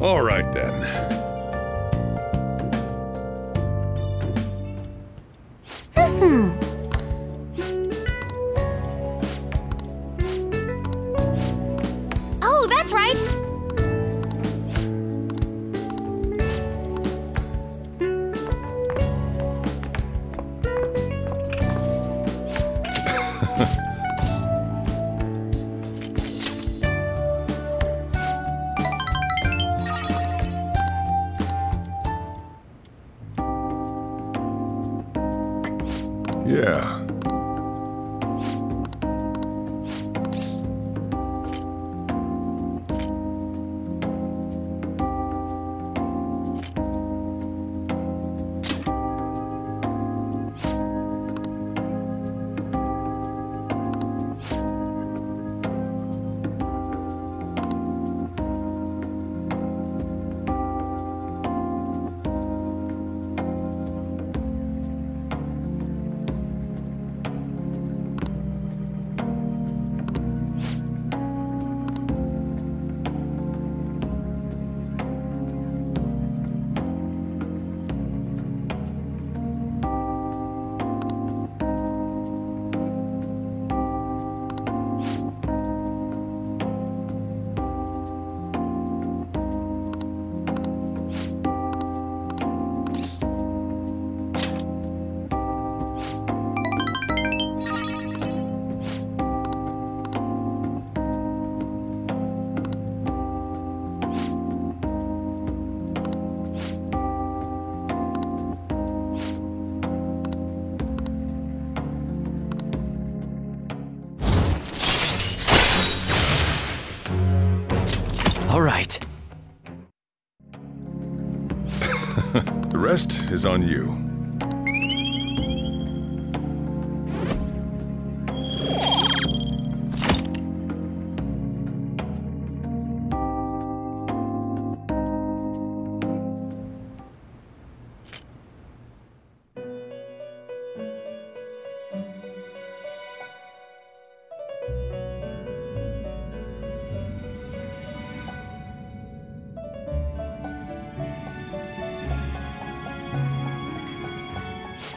All right then. Oh, that's right. Yeah. All right. The rest is on you.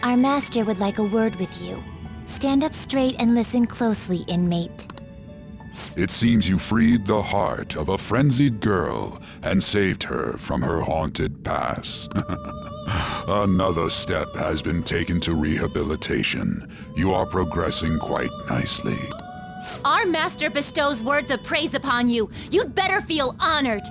Our master would like a word with you. Stand up straight and listen closely, inmate. It seems you freed the heart of a frenzied girl and saved her from her haunted past. Another step has been taken to rehabilitation. You are progressing quite nicely. Our master bestows words of praise upon you. You'd better feel honored.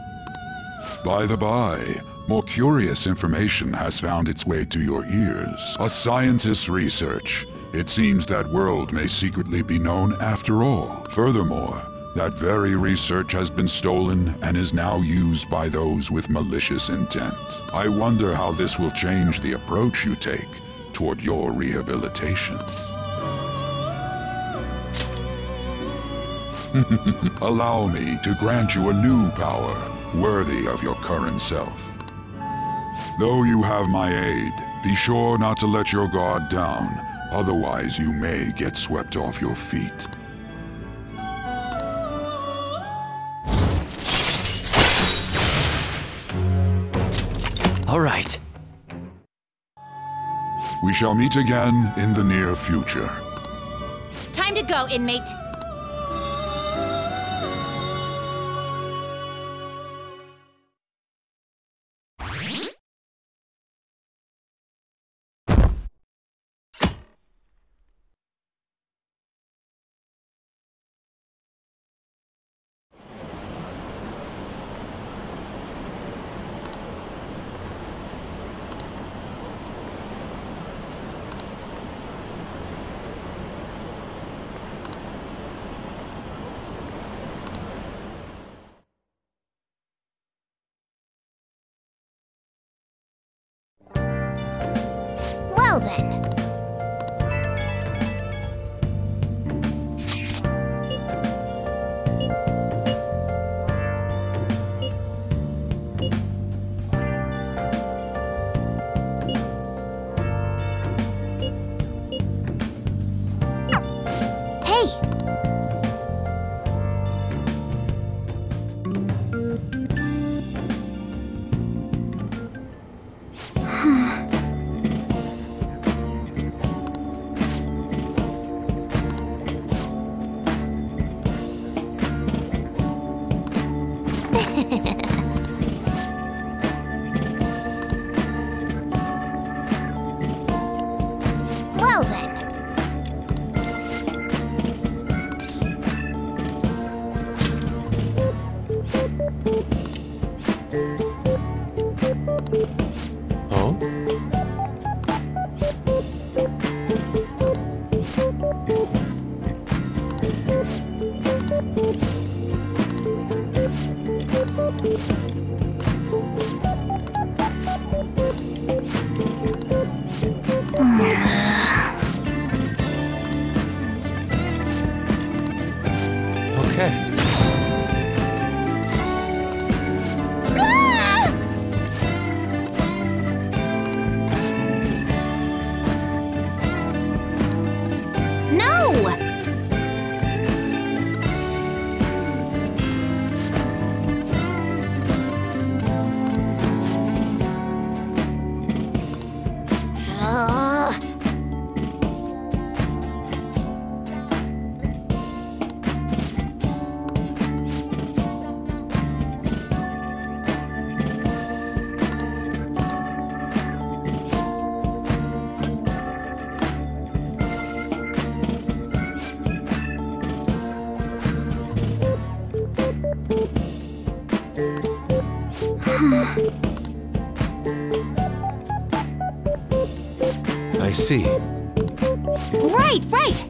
By the by, more curious information has found its way to your ears. A scientist's research. It seems that world may secretly be known after all. Furthermore, that very research has been stolen and is now used by those with malicious intent. I wonder how this will change the approach you take toward your rehabilitation. Allow me to grant you a new power, worthy of your current self. Though you have my aid, be sure not to let your guard down, otherwise you may get swept off your feet. All right. We shall meet again in the near future. Time to go, inmate. Well then. Hey! Okay. No! I see. Right, right!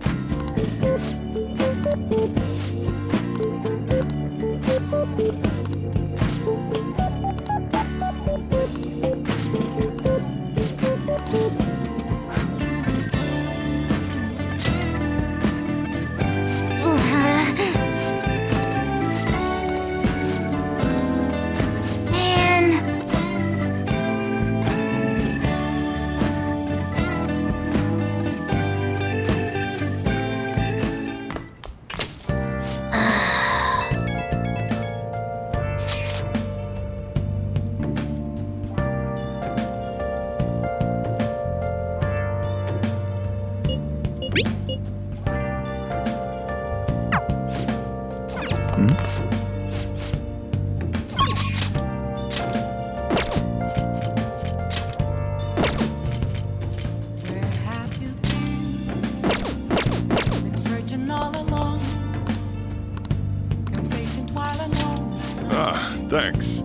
Thanks.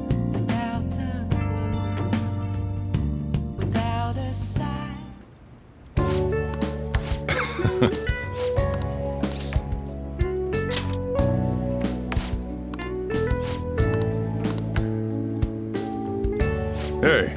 Hey.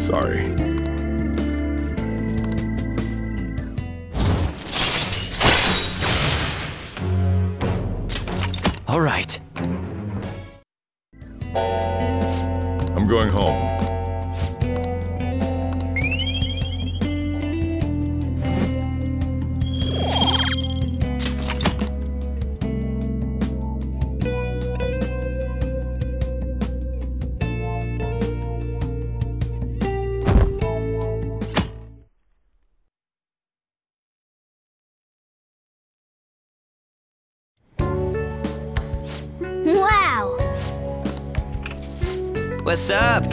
Sorry. All right. I'm going home. Wow! What's up?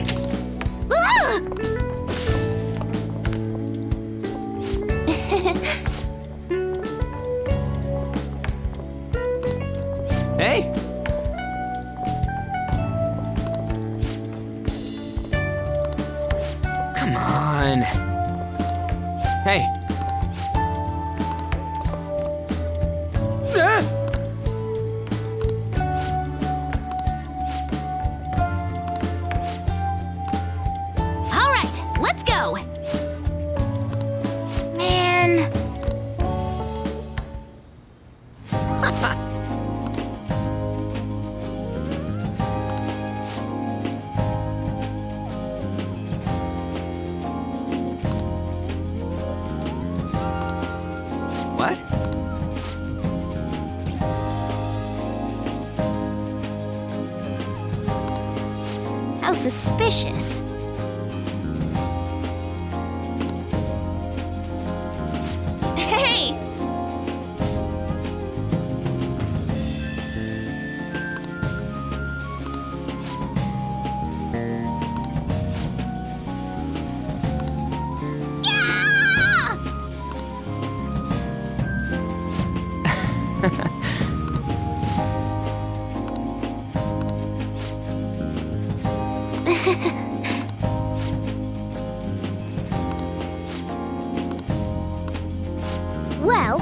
Ah! Hey! Come on. Hey! Ah! All right, let's go. Man. What? How suspicious. Hey! Yeah! Well...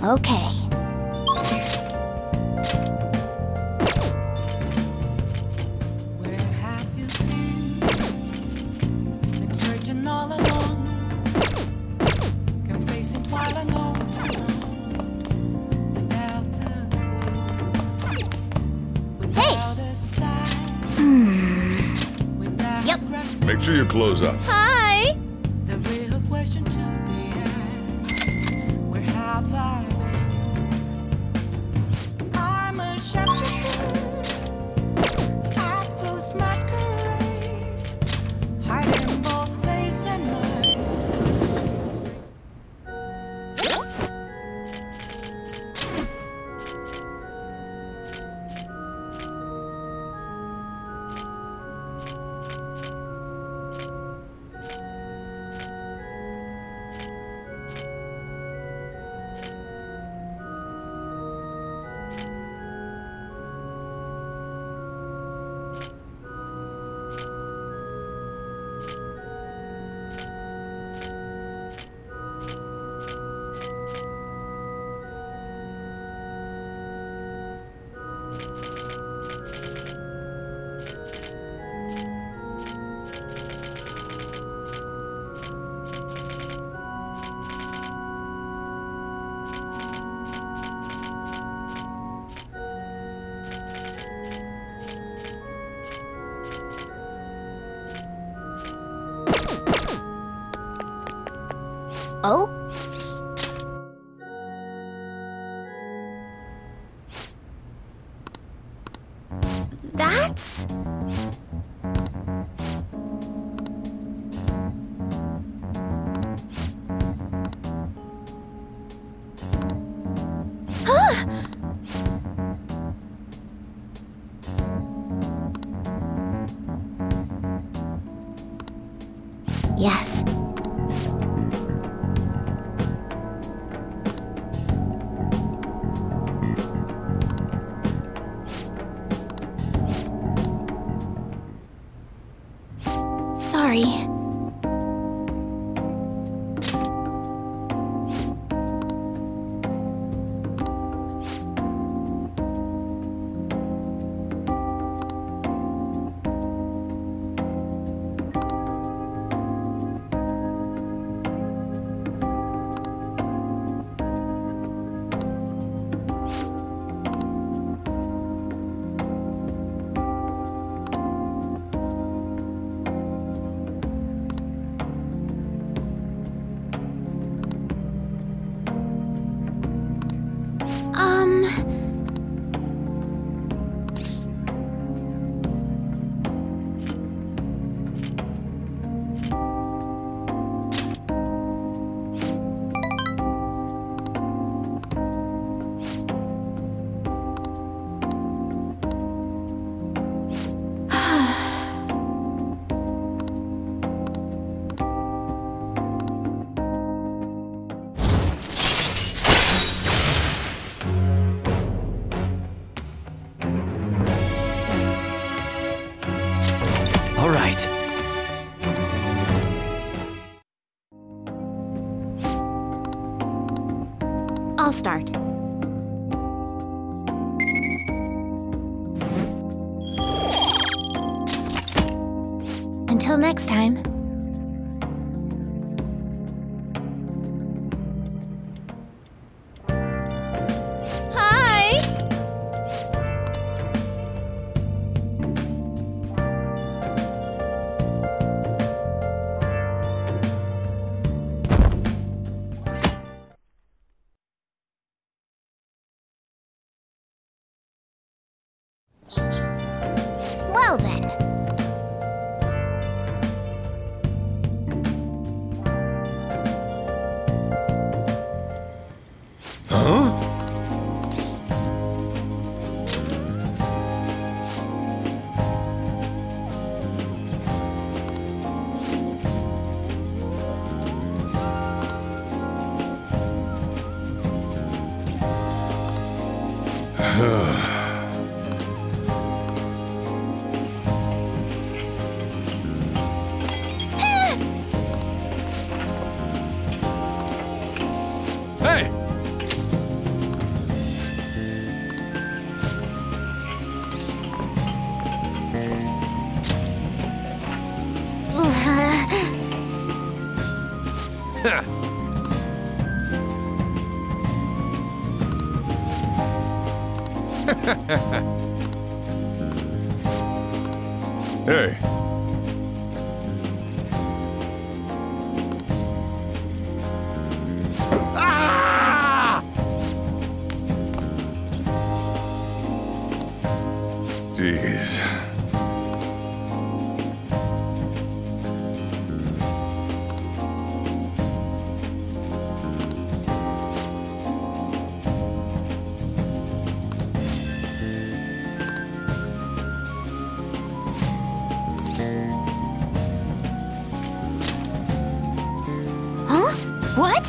Okay. Where have you been? Been searching all along. Come facing twilight alone. Without a clue. Without a sign. Without Yep. grasping Make sure you close up. Hi! the real question to be asked. Where have I been? I'm a shepherd. At those masquerade. Hiding both face and mind. Oh? That's... Huh! Yes. Sorry. I'll start. Until next time. Hi! Well then. Huh? Hey! Hey. Ah! Jeez. Huh? What?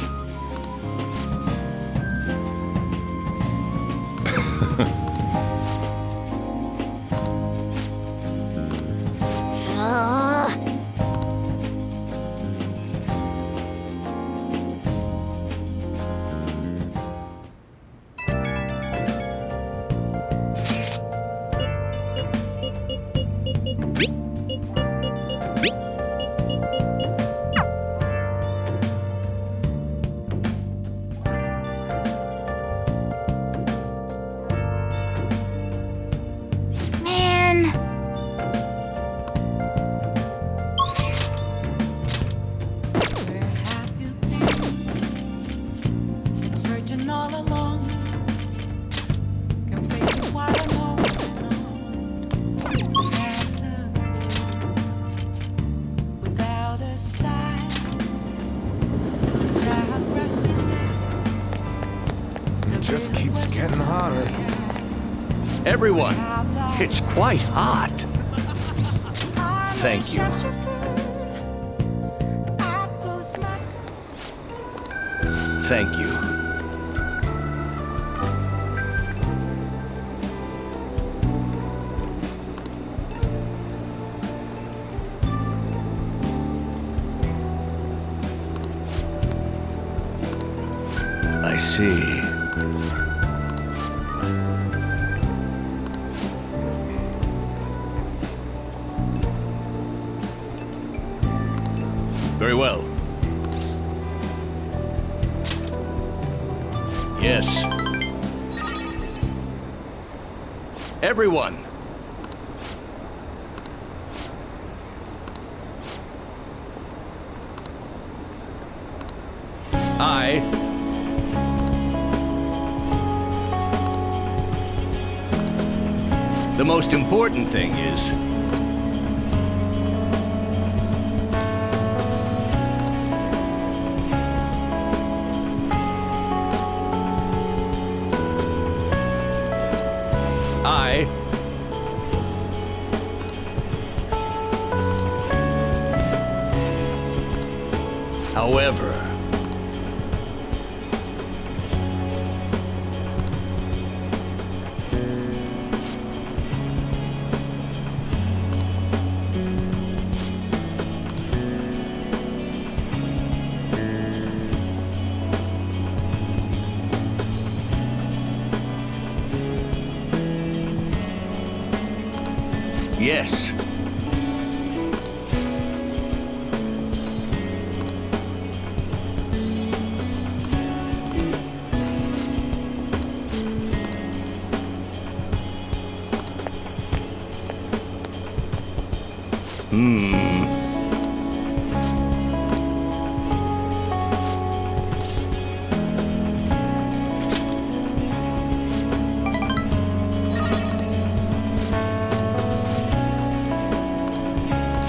Man. Where have you been? Been searching all along. Can face it while I'm holding on. Without a sign. Crowd resting there. It just keeps getting hotter. Everyone, it's quite hot. Thank you. Thank you. I see. Very well. Yes. Everyone. The most important thing is however, Yes.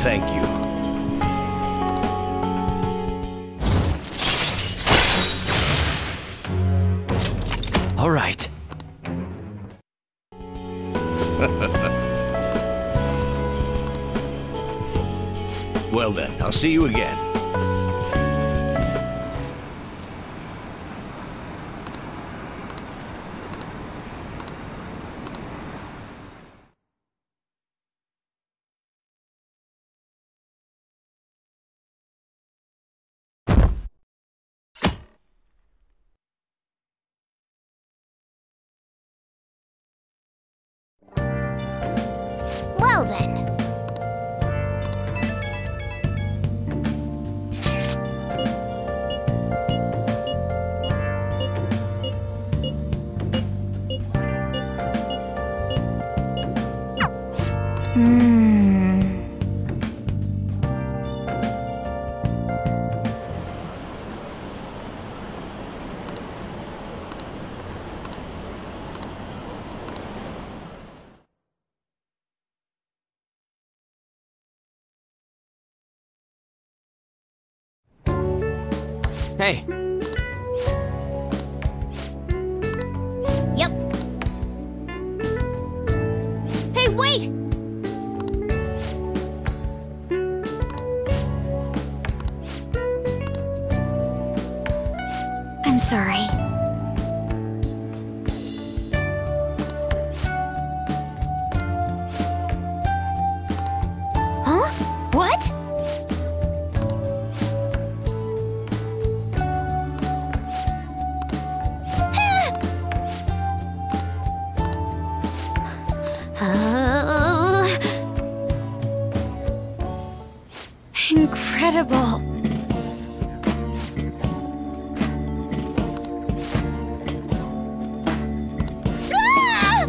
Thank you. All right. Well then, I'll see you again. Well then. Hey, Yep. Hey, wait! I'm sorry. Huh? What? Oh. Incredible. Ah!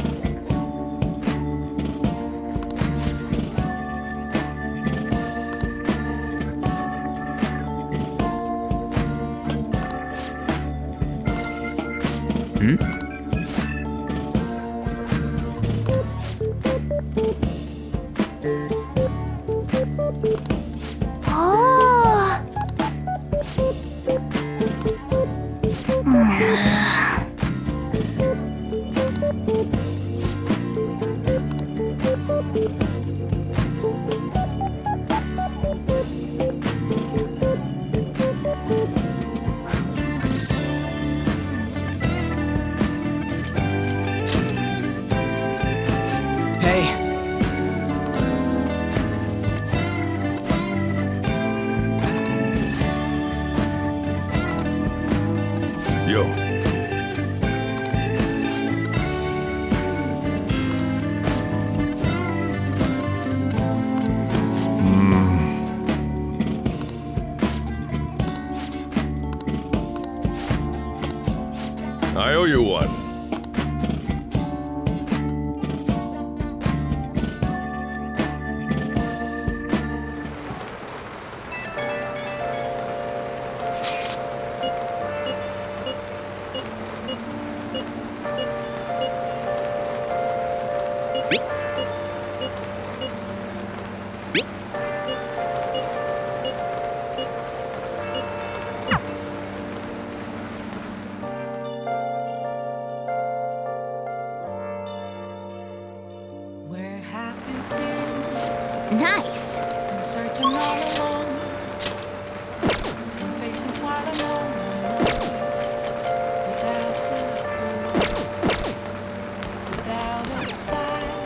Oh. hey. Yo. I owe you one. Where have you been? Nice. Been searching all alone. Been facing quite alone. Without a clue. Without a sign.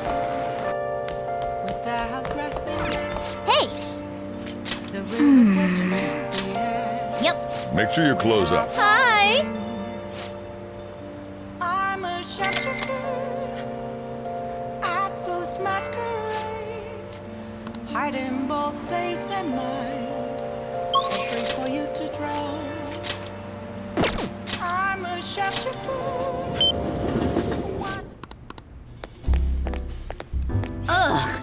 Without grasping Hey. the real questions we ask. Yep. Make sure you close up. Hi. I'm a sharpshooter. I post masquerade. hiding both face and mind, free for you to draw. I'm a chef. Ugh,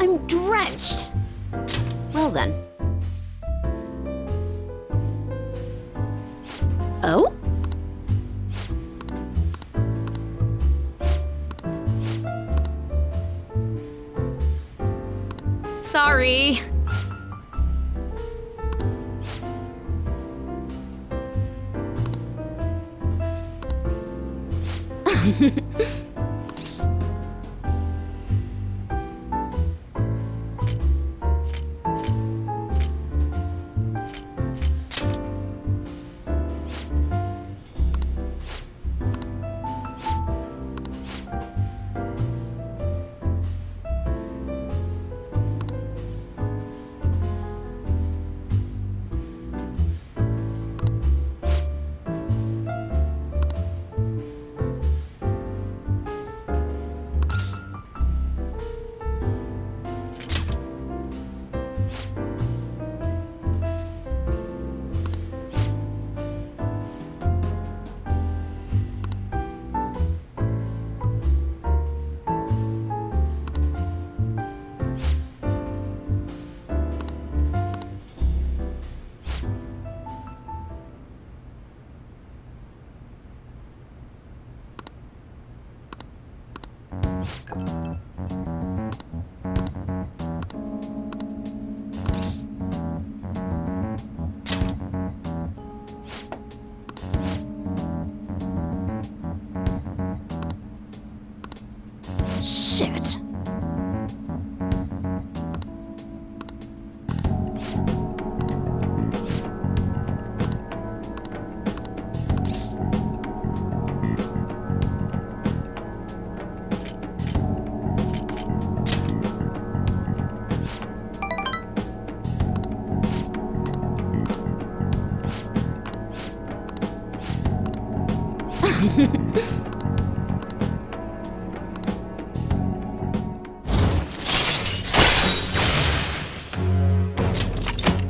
I'm drenched. Well then. Oh? Sorry. Shit.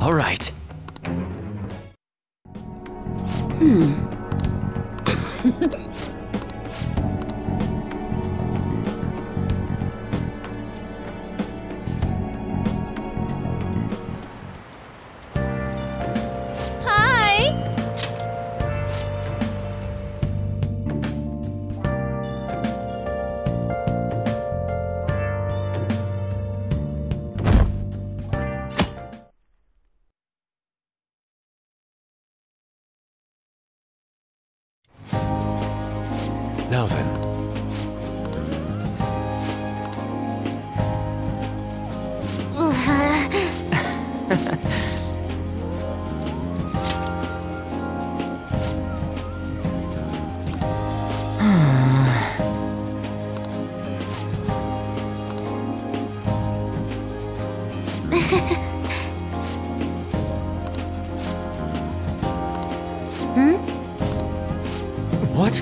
All right. Hi. Now then. What?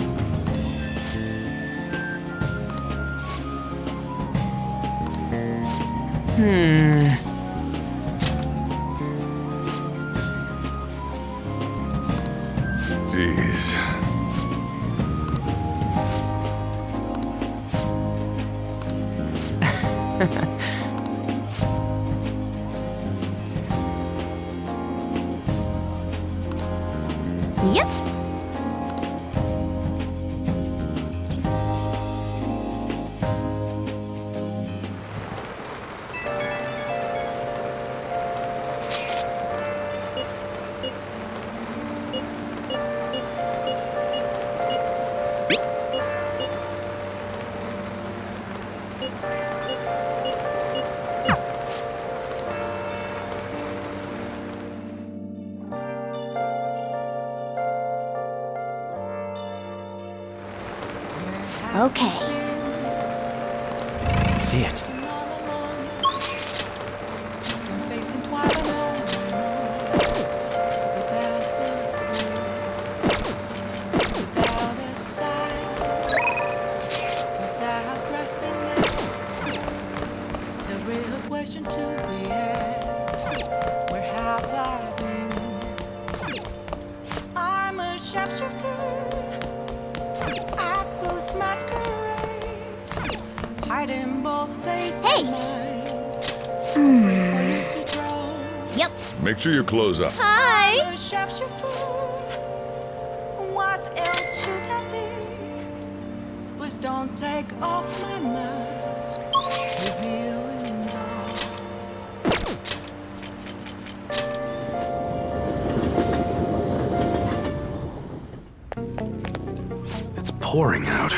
Jeez. Yep. Okay. I can see it. Question to be this masquerade, hiding both face Hey. and mind. For you to draw. Yep. Make sure your clothes up. Hi! The chefs you told. What else should that be? Please don't take off my mask. Revealing all. It's pouring out.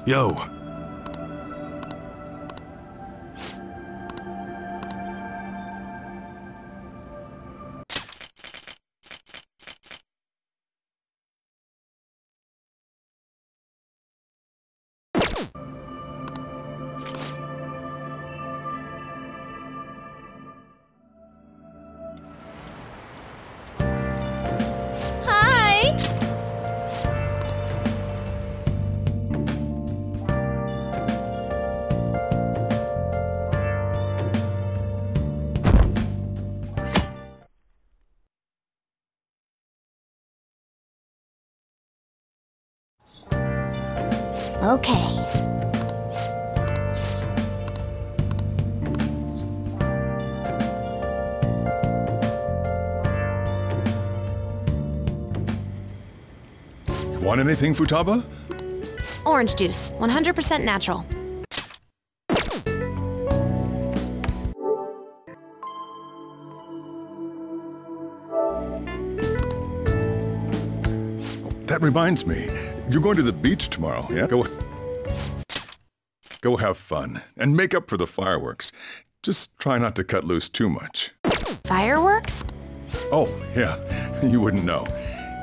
Yo. Hi! Okay. Want anything, Futaba? Orange juice, 100% natural. That reminds me. You're going to the beach tomorrow, yeah? Go have fun and make up for the fireworks. Just try not to cut loose too much. Fireworks? Oh, yeah. You wouldn't know.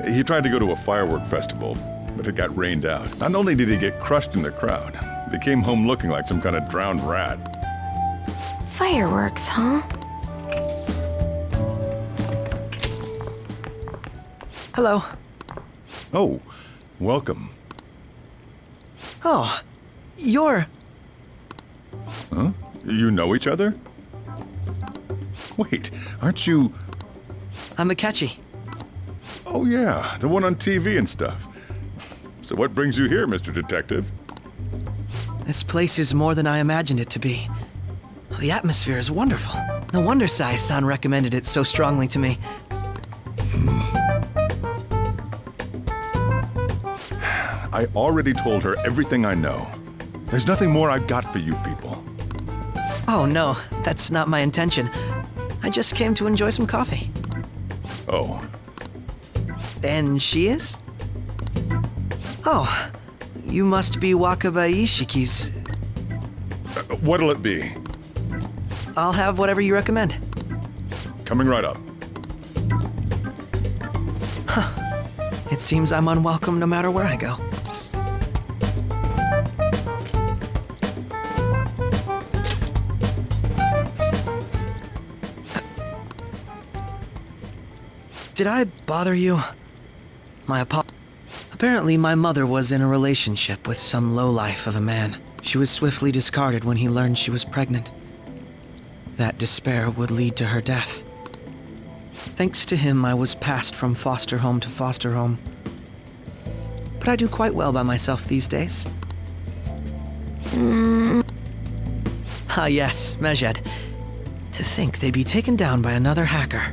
He tried to go to a firework festival, but it got rained out. Not only did he get crushed in the crowd, but he came home looking like some kind of drowned rat. Fireworks, huh? Hello. Oh, welcome. Oh, you're... Huh? You know each other? Wait, aren't you... I'm Akechi. Oh yeah, the one on TV and stuff. So what brings you here, Mr. Detective? This place is more than I imagined it to be. The atmosphere is wonderful. No wonder Sai-san recommended it so strongly to me. I already told her everything I know. There's nothing more I've got for you people. Oh no, that's not my intention. I just came to enjoy some coffee. Oh, And she is? Oh, you must be Wakaba Ishiki's. what'll it be? I'll have whatever you recommend. Coming right up. It seems I'm unwelcome no matter where I go. Did I bother you? My apologies. Apparently, my mother was in a relationship with some lowlife of a man. She was swiftly discarded when he learned she was pregnant. That despair would lead to her death. Thanks to him, I was passed from foster home to foster home. But I do quite well by myself these days. Ah yes, Mejed. To think they'd be taken down by another hacker.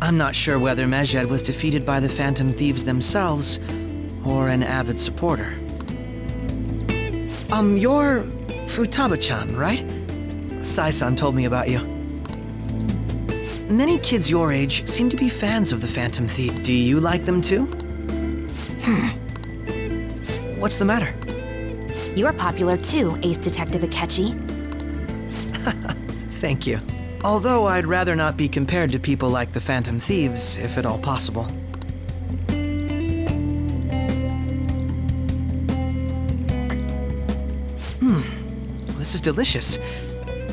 I'm not sure whether Mejed was defeated by the Phantom Thieves themselves, or an avid supporter. You're Futaba-chan, right? Sai-san told me about you. Many kids your age seem to be fans of the Phantom Thief. Do you like them too? What's the matter? You're popular too, Ace Detective Akechi. Thank you. Although I'd rather not be compared to people like the Phantom Thieves, if at all possible. This is delicious.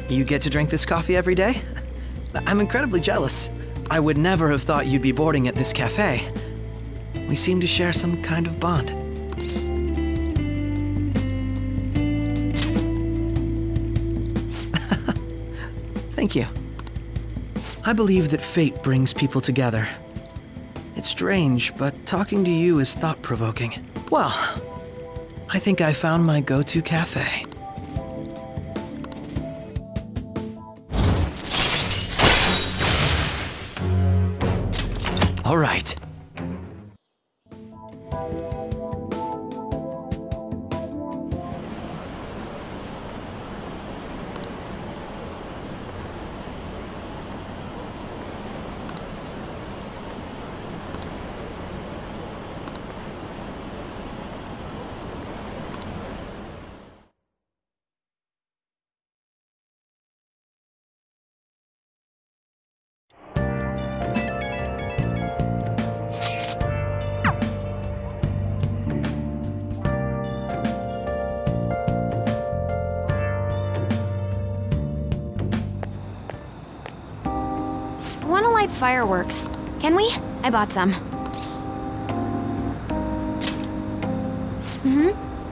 You get to drink this coffee every day? I'm incredibly jealous. I would never have thought you'd be boarding at this cafe. We seem to share some kind of bond. Thank you. I believe that fate brings people together. It's strange, but talking to you is thought-provoking. Well, I think I found my go-to cafe. All right. Wanna light fireworks? Can we? I bought some.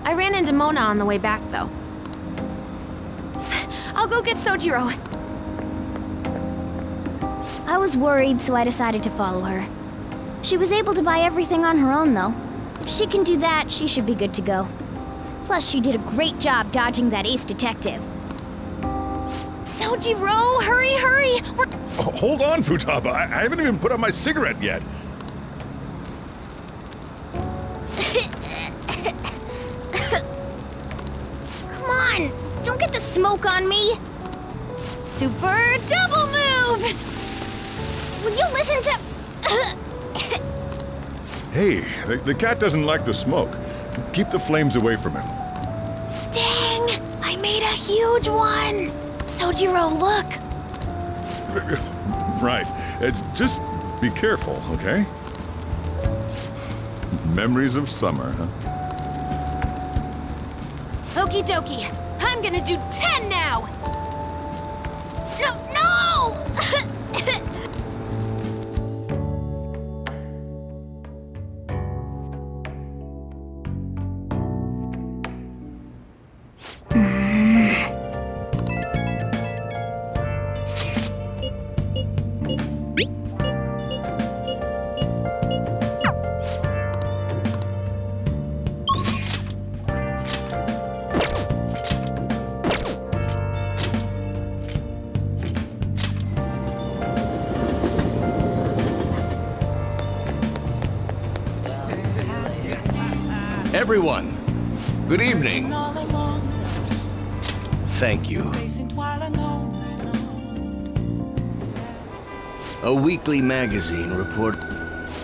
I ran into Mona on the way back, though. I'll go get Sojiro. I was worried, so I decided to follow her. She was able to buy everything on her own, though. If she can do that, she should be good to go. Plus, she did a great job dodging that Ace Detective. Sojiro, hurry, hurry! Oh, hold on, Futaba. I haven't even put out my cigarette yet. Come on! Don't get the smoke on me! Super double move! Will you listen to... Hey, the cat doesn't like the smoke. Keep the flames away from him. Dang! I made a huge one! Sojiro, look! Right. It's just be careful, okay? Memories of summer, huh? Okie dokie. I'm gonna do 10 now! No! Everyone, good evening. Thank you. A weekly magazine report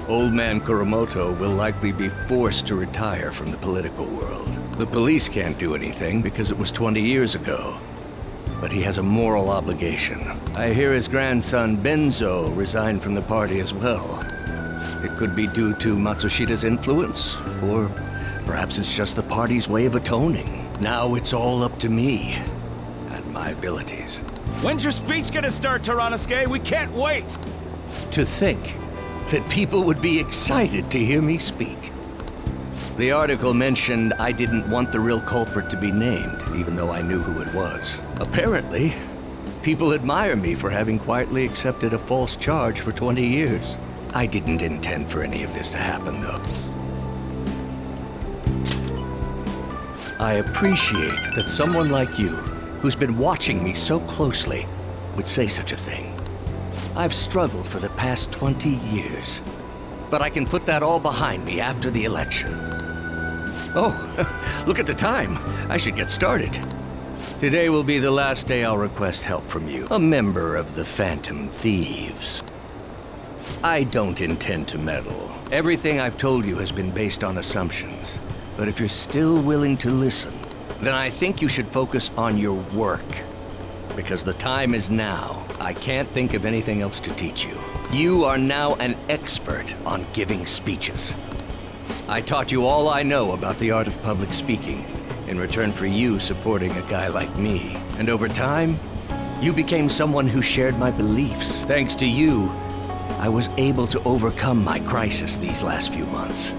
Old Man Kuramoto will likely be forced to retire from the political world. The police can't do anything because it was 20 years ago. But he has a moral obligation. I hear his grandson Benzo resigned from the party as well. It could be due to Matsushida's influence, or perhaps it's just the party's way of atoning. Now it's all up to me and my abilities. When's your speech gonna start, Tyranosuke? We can't wait! To think that people would be excited to hear me speak. The article mentioned I didn't want the real culprit to be named, even though I knew who it was. Apparently, people admire me for having quietly accepted a false charge for 20 years. I didn't intend for any of this to happen, though. I appreciate that someone like you, who's been watching me so closely, would say such a thing. I've struggled for the past 20 years, but I can put that all behind me after the election. Oh, look at the time. I should get started. Today will be the last day I'll request help from you, a member of the Phantom Thieves. I don't intend to meddle, Everything I've told you has been based on assumptions. But if you're still willing to listen, then I think you should focus on your work. Because the time is now. I can't think of anything else to teach you. You are now an expert on giving speeches. I taught you all I know about the art of public speaking, in return for you supporting a guy like me. And over time, you became someone who shared my beliefs. Thanks to you, I was able to overcome my crisis these last few months.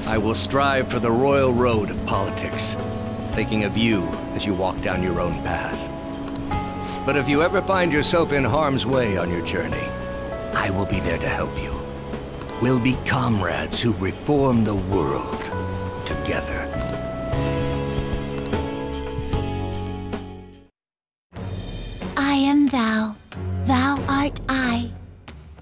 I will strive for the royal road of politics, thinking of you as you walk down your own path. But if you ever find yourself in harm's way on your journey, I will be there to help you. We'll be comrades who reform the world together. I am thou, thou art I.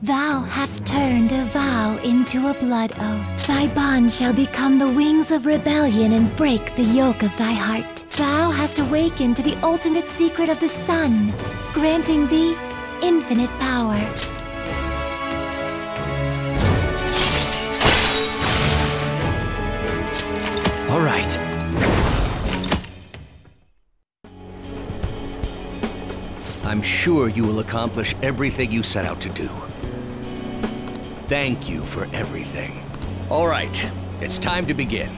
Thou hast turned a vow into a blood oath. Thy bond shall become the wings of rebellion and break the yoke of thy heart. Thou hast awakened to the ultimate secret of the sun, granting thee infinite power. All right. I'm sure you will accomplish everything you set out to do. Thank you for everything. All right, it's time to begin.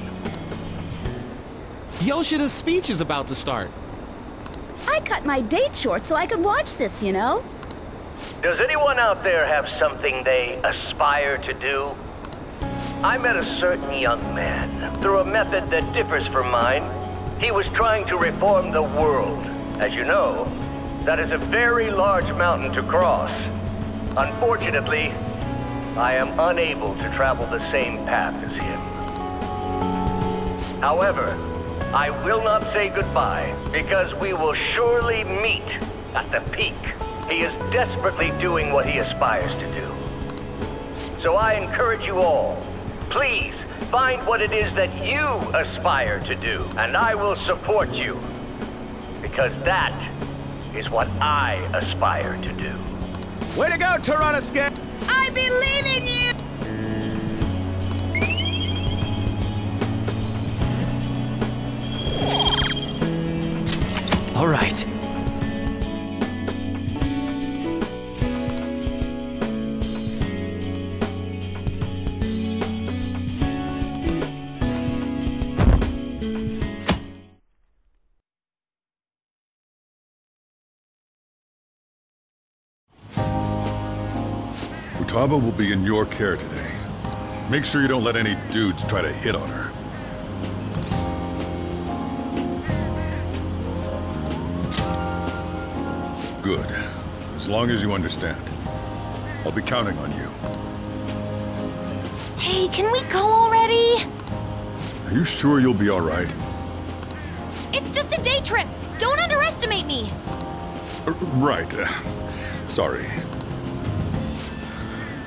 Yoshida's speech is about to start. I cut my date short so I could watch this, you know? Does anyone out there have something they aspire to do? I met a certain young man through a method that differs from mine. He was trying to reform the world. As you know, that is a very large mountain to cross. Unfortunately, I am unable to travel the same path as him. However, I will not say goodbye, because we will surely meet at the peak. He is desperately doing what he aspires to do. So I encourage you all, please find what it is that you aspire to do, and I will support you. Because that is what I aspire to do. Way to go, Tyrannosuke! I believe in you! All right. Futaba will be in your care today. Make sure you don't let any dudes try to hit on her. Good. As long as you understand. I'll be counting on you. Hey, can we go already? Are you sure you'll be all right? It's just a day trip. Don't underestimate me. Right. Sorry.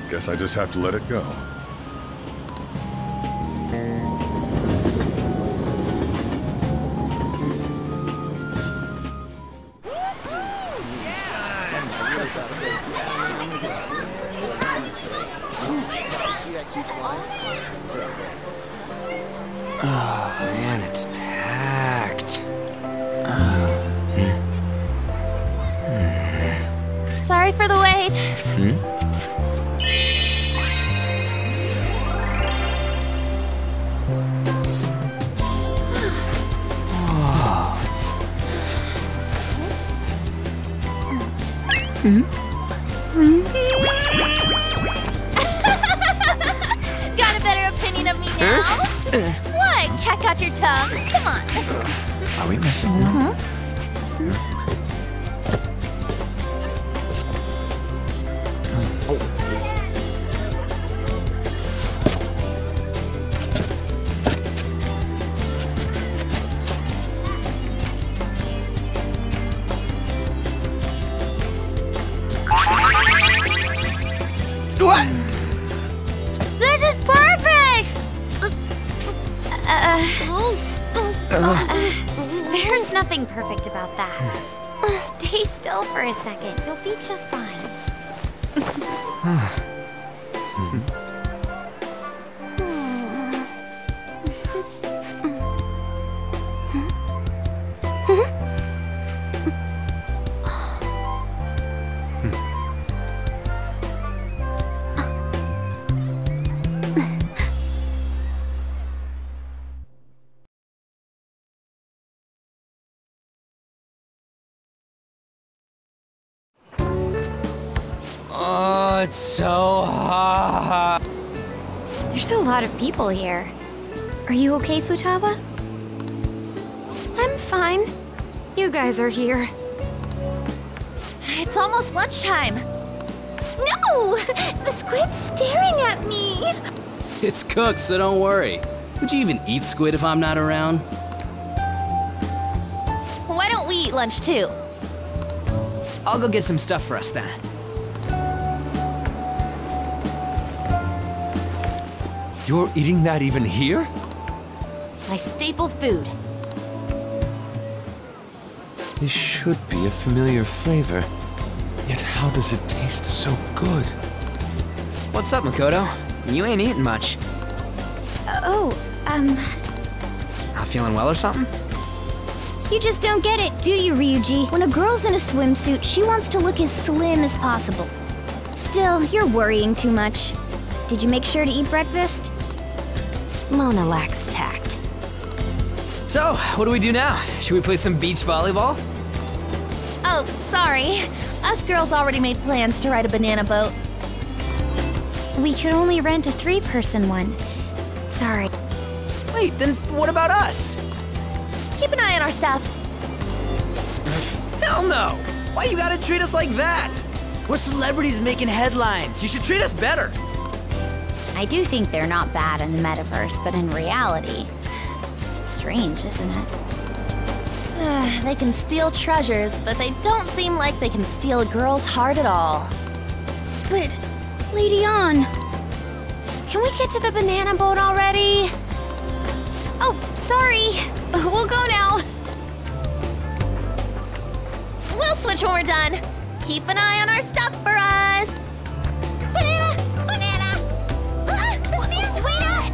Guess I just have to let it go. Oh man, it's packed. Sorry for the wait. Got a better opinion of me now? What? Cat got your tongue? Come on. Are we messing around? This is perfect! There's nothing perfect about that. Stay still for a second. You'll be just fine. Oh, it's so hot. There's a lot of people here. Are you okay, Futaba? I'm fine. You guys are here. It's almost lunchtime. No! The squid's staring at me! It's cooked, so don't worry. Would you even eat squid if I'm not around? Why don't we eat lunch too? I'll go get some stuff for us then. You're eating that even here? My staple food. This should be a familiar flavor. Yet how does it taste so good? What's up, Makoto? You ain't eating much. Not feeling well or something? You just don't get it, do you, Ryuji? When a girl's in a swimsuit, she wants to look as slim as possible. Still, you're worrying too much. Did you make sure to eat breakfast? Mona lacks tact. So, what do we do now? Should we play some beach volleyball? Oh, sorry. Us girls already made plans to ride a banana boat. We could only rent a 3-person one. Sorry. Wait, then what about us? Keep an eye on our stuff. Hell no! Why you gotta treat us like that? We're celebrities making headlines. You should treat us better. I do think they're not bad in the metaverse, but in reality... Strange, isn't it? They can steal treasures, but they don't seem like they can steal a girl's heart at all. But, Lady Ann, can we get to the banana boat already? Oh, sorry. We'll go now. We'll switch when we're done. Keep an eye on our stuff for us. Banana! Banana! Ah, the sand's way up!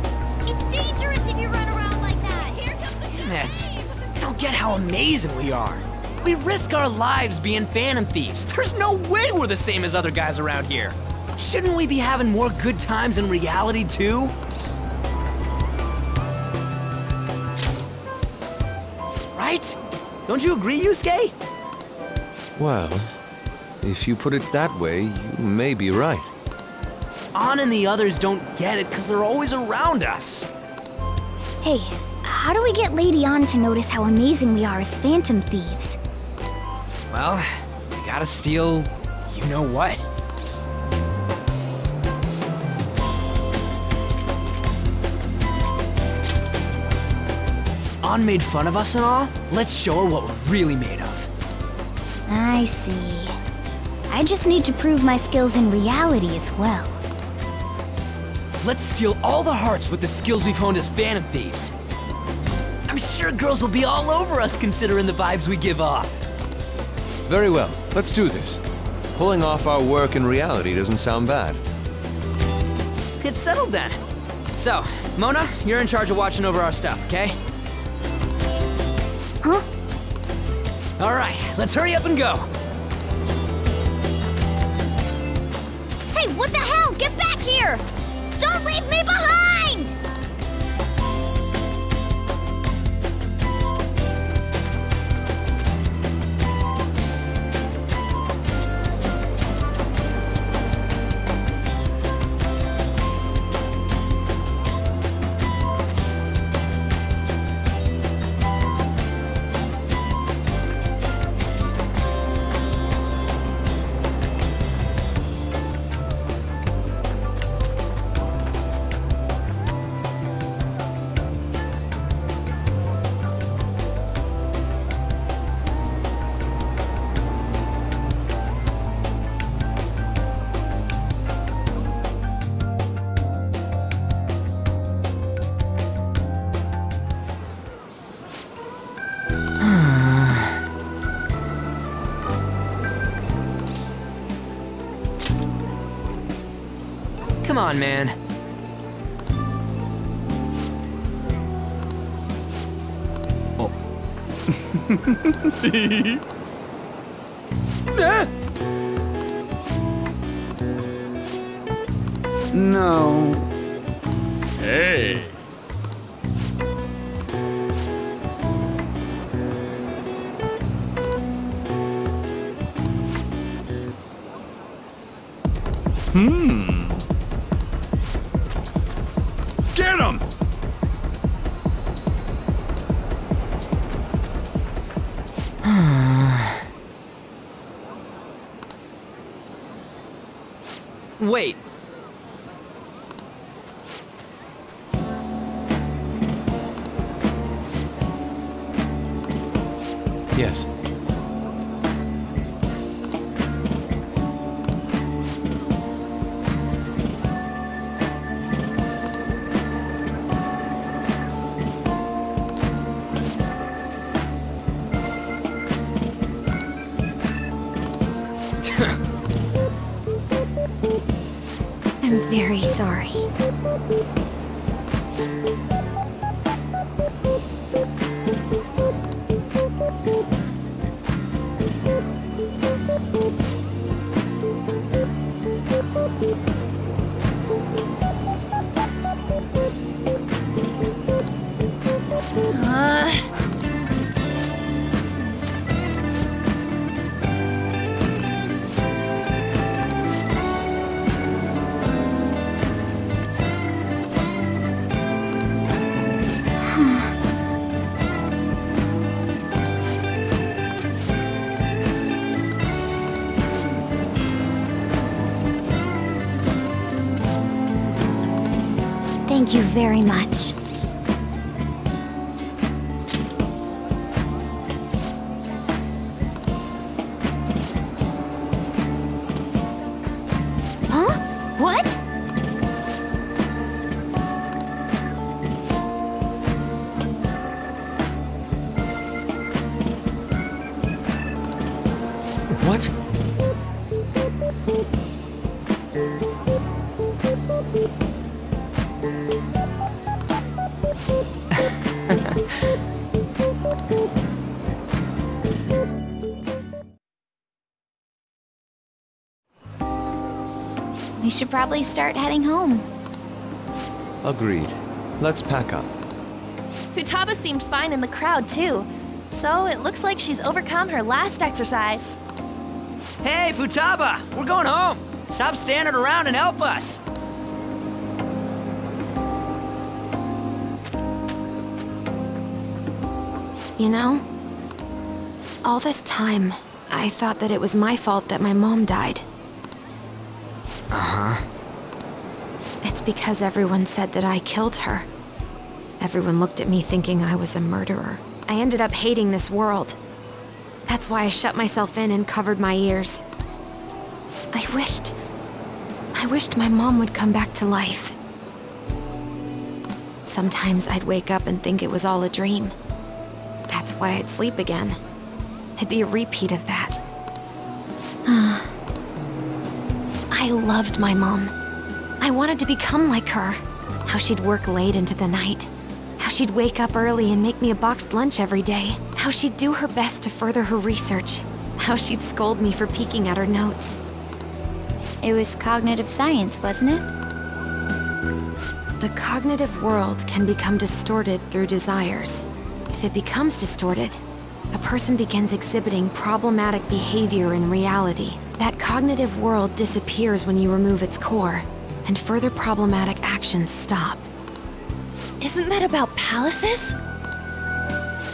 It's dangerous if you run around like that. Here comes the Damn it. I don't get how amazing we are. We risk our lives being phantom thieves. There's no way we're the same as other guys around here. Shouldn't we be having more good times in reality too? Right? Don't you agree, Yusuke? Well, if you put it that way, you may be right. Ann and the others don't get it because they're always around us. Hey, how do we get Lady Ann to notice how amazing we are as phantom thieves? Well, we gotta steal you know what. Ann made fun of us and all. Let's show her what we're really made of. I see. I just need to prove my skills in reality as well. Let's steal all the hearts with the skills we've honed as phantom thieves. I'm sure girls will be all over us considering the vibes we give off. Very well, let's do this. Pulling off our work in reality doesn't sound bad. Get settled then. So, Mona, you're in charge of watching over our stuff, okay? Huh? All right, let's hurry up and go. Hey, what the hell? Get back here! Don't leave me behind! Come on, man. Oh. No. Hey! Get him! Wait. Yes. I'm very sorry. Thank you very much. Huh? What? What? We should probably start heading home. Agreed. Let's pack up. Futaba seemed fine in the crowd, too. So it looks like she's overcome her last exercise. Hey, Futaba! We're going home! Stop standing around and help us! You know, all this time, I thought that it was my fault that my mom died. Uh-huh. It's because everyone said that I killed her. Everyone looked at me thinking I was a murderer. I ended up hating this world. That's why I shut myself in and covered my ears. I wished my mom would come back to life. Sometimes I'd wake up and think it was all a dream. That's why I'd sleep again. It'd be a repeat of that. I loved my mom. I wanted to become like her. How she'd work late into the night. How she'd wake up early and make me a boxed lunch every day. How she'd do her best to further her research. How she'd scold me for peeking at her notes. It was cognitive science, wasn't it? The cognitive world can become distorted through desires. If it becomes distorted, a person begins exhibiting problematic behavior in reality. That cognitive world disappears when you remove its core, and further problematic actions stop. Isn't that about palaces?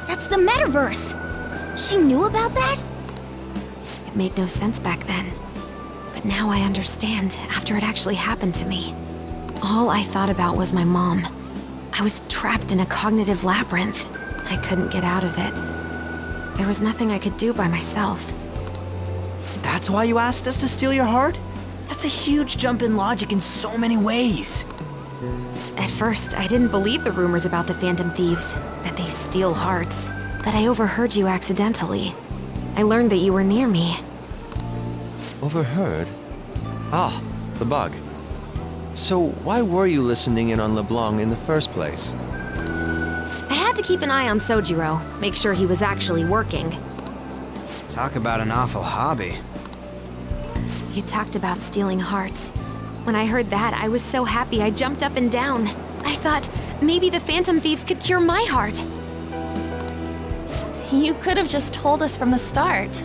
That's the metaverse! She knew about that? It made no sense back then. But now I understand after it actually happened to me. All I thought about was my mom. I was trapped in a cognitive labyrinth. I couldn't get out of it. There was nothing I could do by myself. That's why you asked us to steal your heart? That's a huge jump in logic in so many ways. At first, I didn't believe the rumors about the Phantom Thieves, that they steal hearts. But I overheard you accidentally. I learned that you were near me. Overheard? Ah, the bug. So why were you listening in on LeBlanc in the first place? I had to keep an eye on Sojiro, make sure he was actually working. Talk about an awful hobby. You talked about stealing hearts. When I heard that, I was so happy I jumped up and down. I thought, maybe the Phantom Thieves could cure my heart. You could have just told us from the start.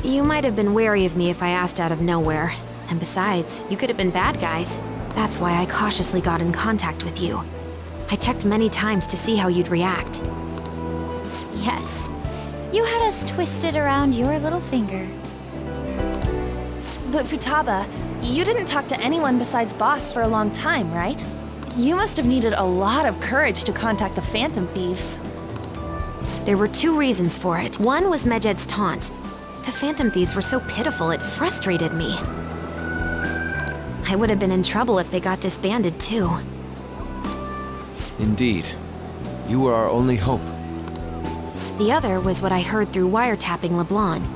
You might have been wary of me if I asked out of nowhere. And besides, you could have been bad guys. That's why I cautiously got in contact with you. I checked many times to see how you'd react. Yes. You had us twisted around your little finger. But Futaba, you didn't talk to anyone besides Boss for a long time, right? You must have needed a lot of courage to contact the Phantom Thieves. There were 2 reasons for it. One was Medjed's taunt. The Phantom Thieves were so pitiful it frustrated me. I would have been in trouble if they got disbanded too. Indeed. You were our only hope. The other was what I heard through wiretapping LeBlanc.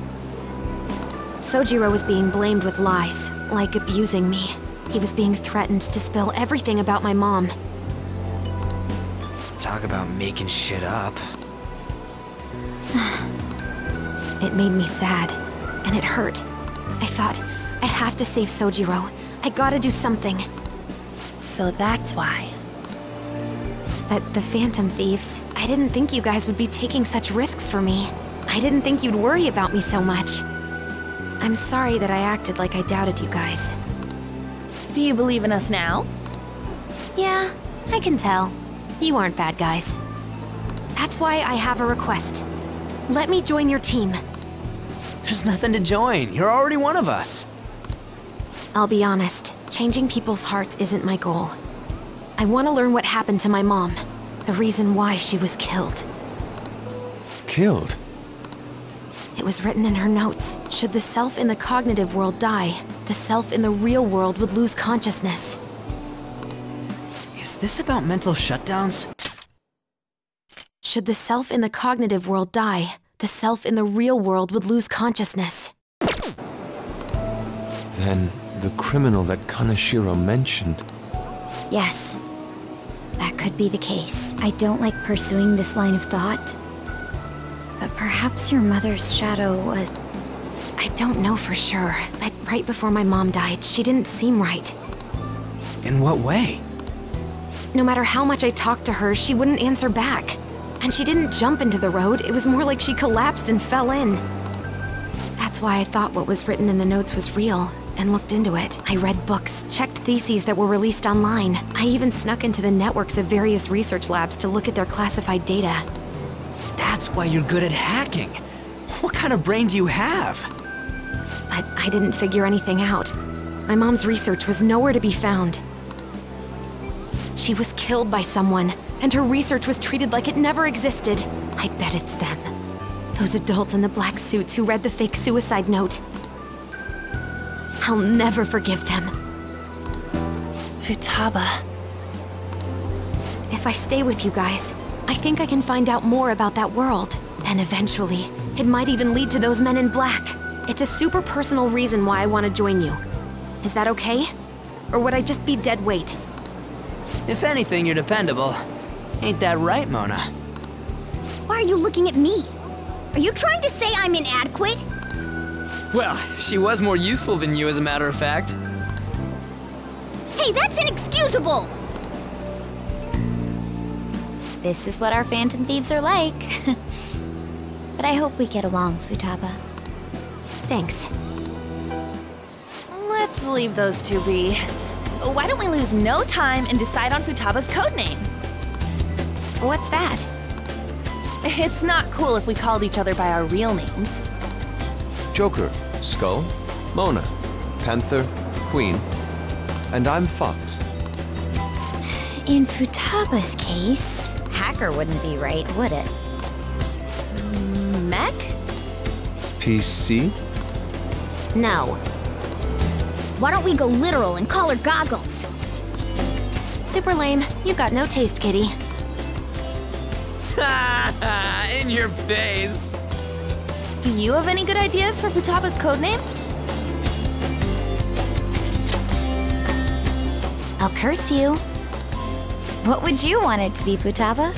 Sojiro was being blamed with lies, like abusing me. He was being threatened to spill everything about my mom. Talk about making shit up. It made me sad, and it hurt. I thought, I have to save Sojiro. I gotta do something. So that's why. But the Phantom Thieves, I didn't think you guys would be taking such risks for me. I didn't think you'd worry about me so much. I'm sorry that I acted like I doubted you guys. Do you believe in us now? Yeah, I can tell. You aren't bad guys. That's why I have a request. Let me join your team. There's nothing to join. You're already one of us. I'll be honest, changing people's hearts isn't my goal. I want to learn what happened to my mom. The reason why she was killed. Killed? It was written in her notes. Should the self in the cognitive world die, the self in the real world would lose consciousness. Is this about mental shutdowns? Should the self in the cognitive world die, the self in the real world would lose consciousness. Then, the criminal that Kaneshiro mentioned... Yes. That could be the case. I don't like pursuing this line of thought. But perhaps your mother's shadow was... I don't know for sure, but right before my mom died, she didn't seem right. In what way? No matter how much I talked to her, she wouldn't answer back. And she didn't jump into the road, it was more like she collapsed and fell in. That's why I thought what was written in the notes was real, and looked into it. I read books, checked theses that were released online. I even snuck into the networks of various research labs to look at their classified data. That's why you're good at hacking. What kind of brain do you have? But I didn't figure anything out. My mom's research was nowhere to be found. She was killed by someone, and her research was treated like it never existed. I bet it's them. Those adults in the black suits who read the fake suicide note. I'll never forgive them. Futaba. If I stay with you guys, I think I can find out more about that world. And eventually, it might even lead to those men in black. It's a super personal reason why I want to join you. Is that okay? Or would I just be dead weight? If anything, you're dependable. Ain't that right, Mona? Why are you looking at me? Are you trying to say I'm inadequate? Well, she was more useful than you, as a matter of fact. Hey, that's inexcusable! This is what our Phantom Thieves are like. But I hope we get along, Futaba. Thanks. Let's leave those two be. Why don't we lose no time and decide on Futaba's codename? What's that? It's not cool if we called each other by our real names. Joker, Skull, Mona, Panther, Queen, and I'm Fox. In Futaba's case, Hacker wouldn't be right, would it? Mech? PC? No. Why don't we go literal and call her Goggles? Super lame. You've got no taste, kitty. In your face! Do you have any good ideas for Futaba's codename? I'll curse you. What would you want it to be, Futaba?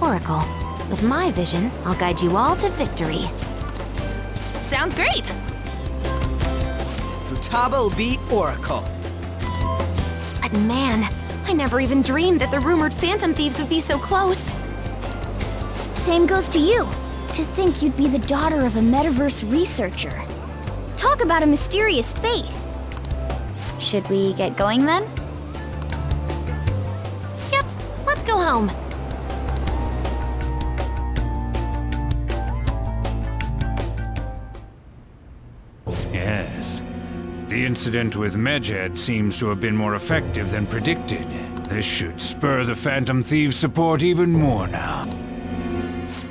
Oracle. With my vision, I'll guide you all to victory. Sounds great! Futaba will be Oracle. But man, I never even dreamed that the rumored Phantom Thieves would be so close. Same goes to you. To think you'd be the daughter of a metaverse researcher. Talk Talk about a mysterious fate. Should we get going then? Yep, let's go home. Yes. The incident with Medjed seems to have been more effective than predicted. This should spur the Phantom Thieves' support even more now.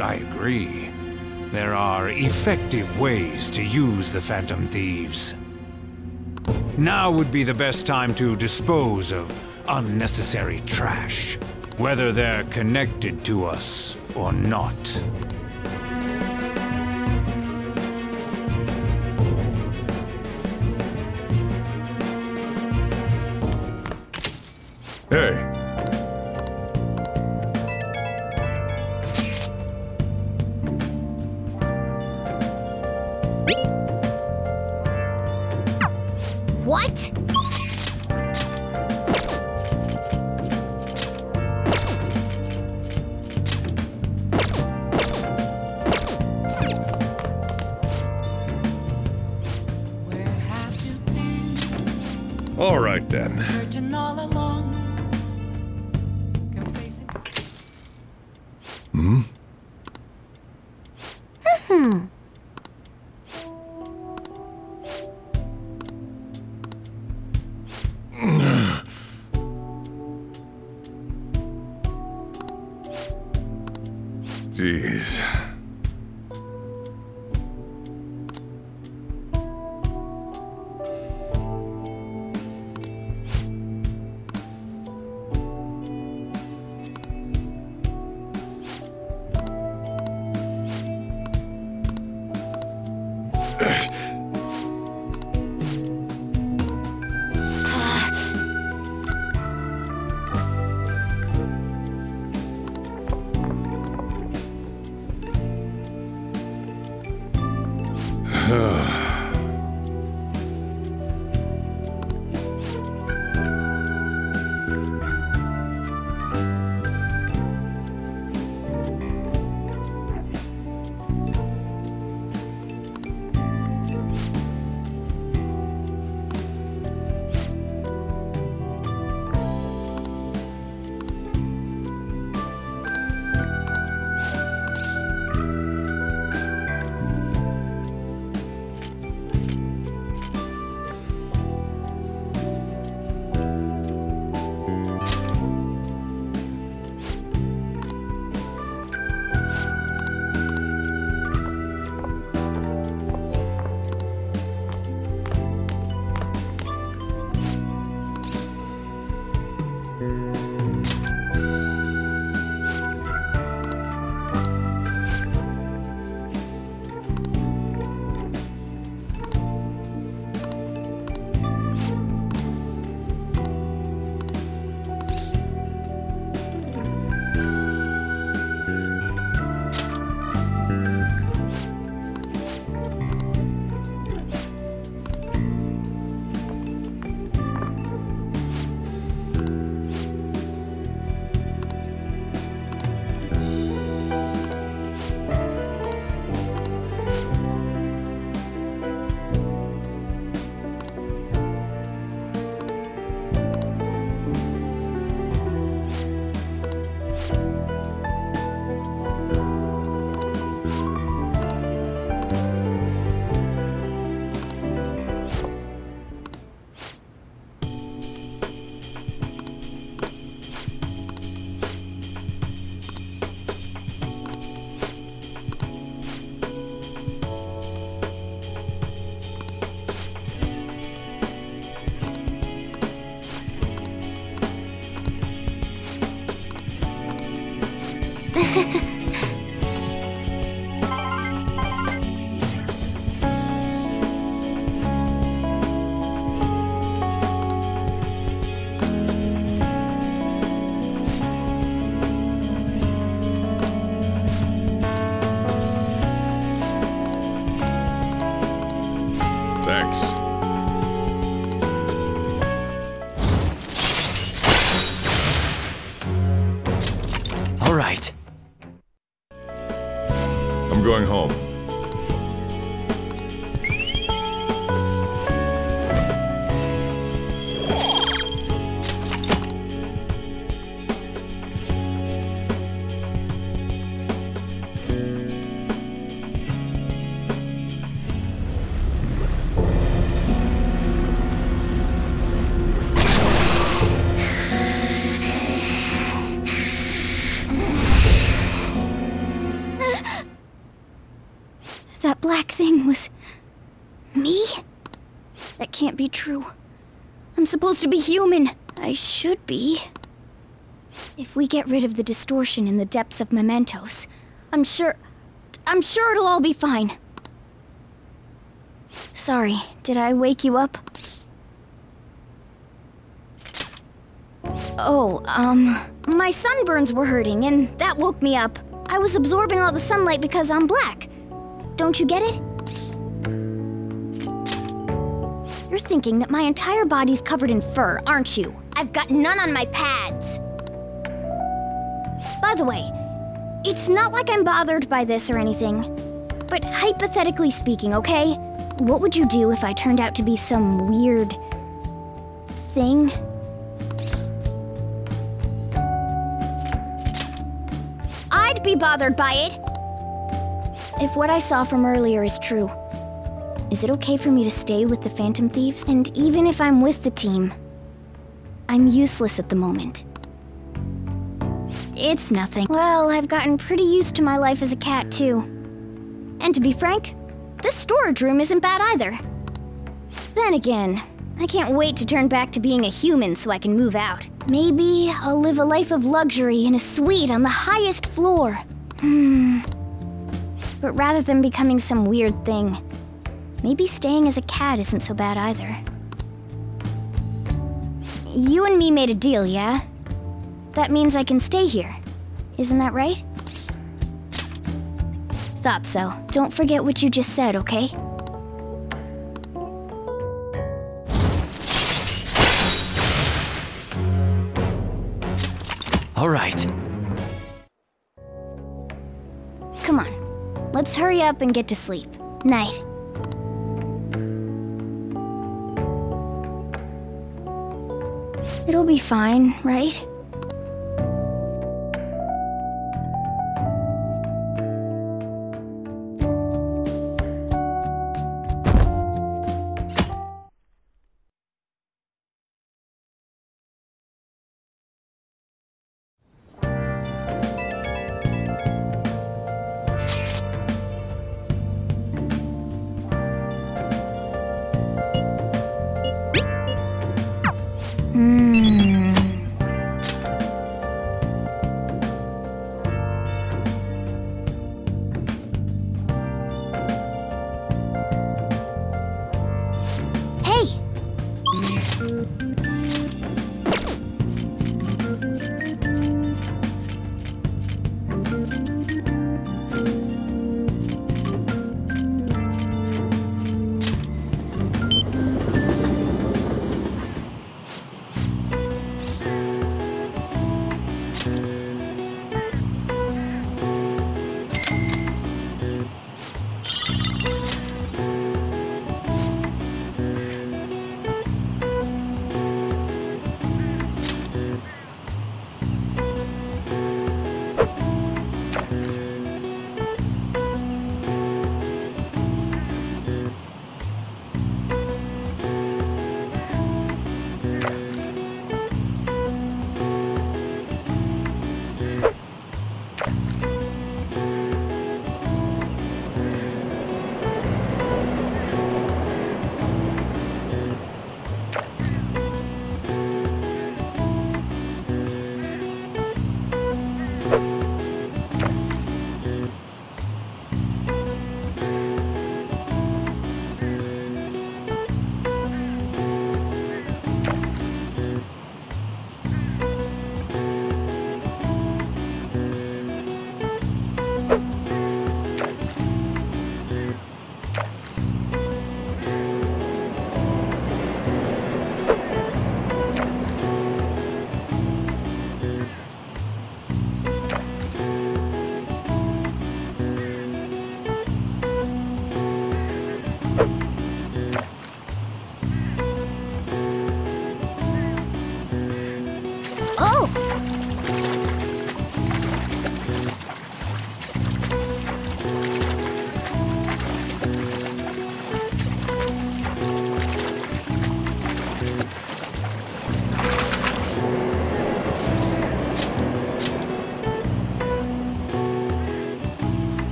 I agree. There are effective ways to use the Phantom Thieves. Now would be the best time to dispose of unnecessary trash, whether they're connected to us or not. Hey. What? All right then. Searching all along. Confessing. Hmm? Jeez. Thanks. All right. I'm going home. thing was... me? That can't be true. I'm supposed to be human. I should be. If we get rid of the distortion in the depths of mementos, I'm sure it'll all be fine. Sorry, did I wake you up? Oh, my sunburns were hurting, and that woke me up. I was absorbing all the sunlight because I'm black. Don't you get it? You're thinking that my entire body's covered in fur, aren't you? I've got none on my pads. By the way, it's not like I'm bothered by this or anything. But hypothetically speaking, okay? What would you do if I turned out to be some weird... thing? I'd be bothered by it! If what I saw from earlier is true, is it okay for me to stay with the Phantom Thieves? And even if I'm with the team, I'm useless at the moment. It's nothing. Well, I've gotten pretty used to my life as a cat, too. And to be frank, this storage room isn't bad either. Then again, I can't wait to turn back to being a human so I can move out. Maybe I'll live a life of luxury in a suite on the highest floor. But rather than becoming some weird thing, maybe staying as a cat isn't so bad either. You and me made a deal, yeah? That means I can stay here. Isn't that right? Thought so. Don't forget what you just said, okay? All right. Come on. Let's hurry up and get to sleep. Night. It'll be fine, right?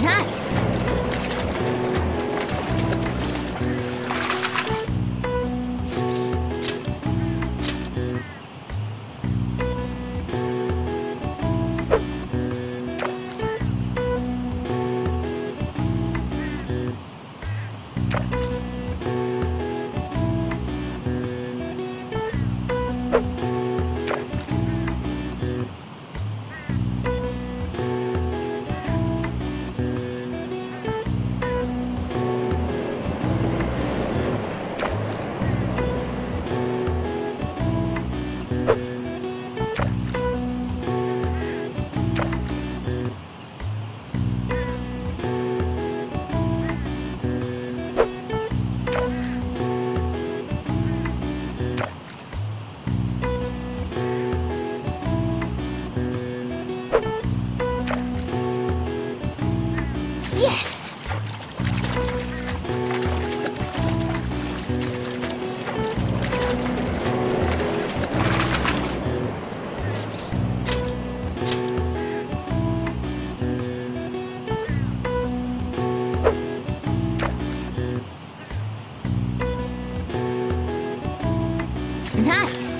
Nice. Yes! Nice!